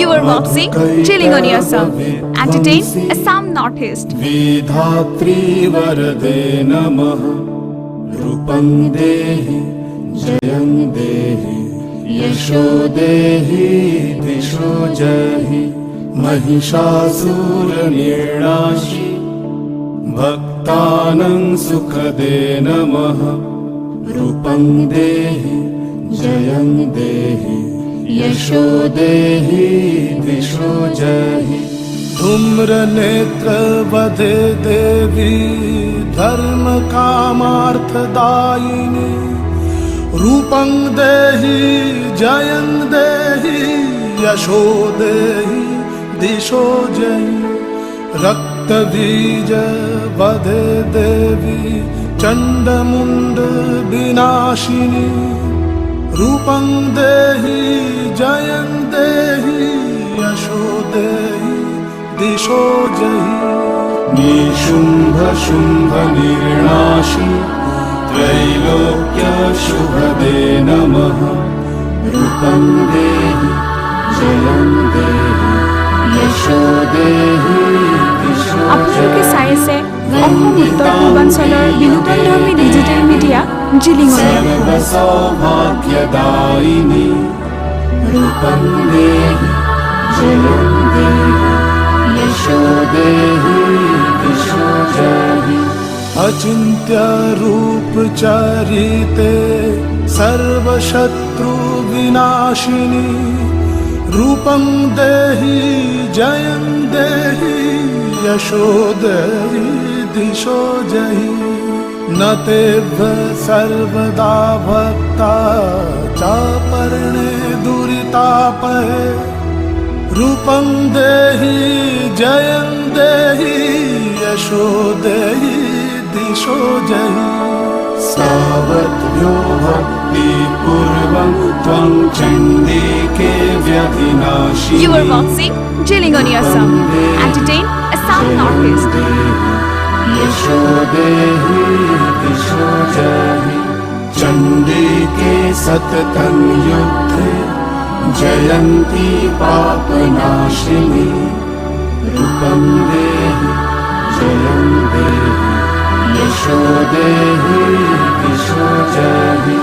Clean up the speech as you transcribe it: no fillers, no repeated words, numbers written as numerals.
You are watching Chilling on Your Song. Entertain Assam Northeast. Vidhatri वरदे नमः रूपं देहि जयं देहि यशो देहि दिशो जहि महिषासुरनिर्णाशि भक्तानां सुखदे नमः रूपं देहि जयं देहि यशो देहि दिशो जहि धूम्र नेत्र बधे देवी धर्म कामार्थदायिनी रूपं देहि जयं देहि यशो देहि दिशो जहि रक्त बीज बधे देवी चंडमुंड विनाशिनी रूपं देहि जयं देहि यशो देहि दिशो जहि निशुम्भ शुम्भ निर्णाशि त्रैलोक्य शुभदे नमः रूपं देहि जयं देहि यशो देहि दिशो আপোনালোকে চাই আছে অসম উত্তৰ পূৰ্বাঞ্চলৰ বিনোদনধৰ্মী ডিজিটেল মিডিয়া জিলিং অন এয়াৰ। सर्वसौभाग्यदायिनी रूपं देहि जयं देहि यशो देहि दिशो जहि अचिन्त्य रूप चरिते सर्वशत्रु विनाशिनी रूपं देहि जयं देहि यशो देहि दिशो जहि न तेभ्य सर्वदा भक्ता चापर्णे दुरितापहे रूपं देहि जयं देहि यशो देहि दिशो जहि सावध्यो भक्तिपूर्वं त्वं चण्डिके व्यधिनाशिनी You are watching Chilling on Your Song. Entertain Assam Northeast. यशो देहि दिशो जहि चण्डिके सततं युद्धे जयन्ती पापनाशिनी रूपं देहि जयं देहि यशो देहि दिशो जहि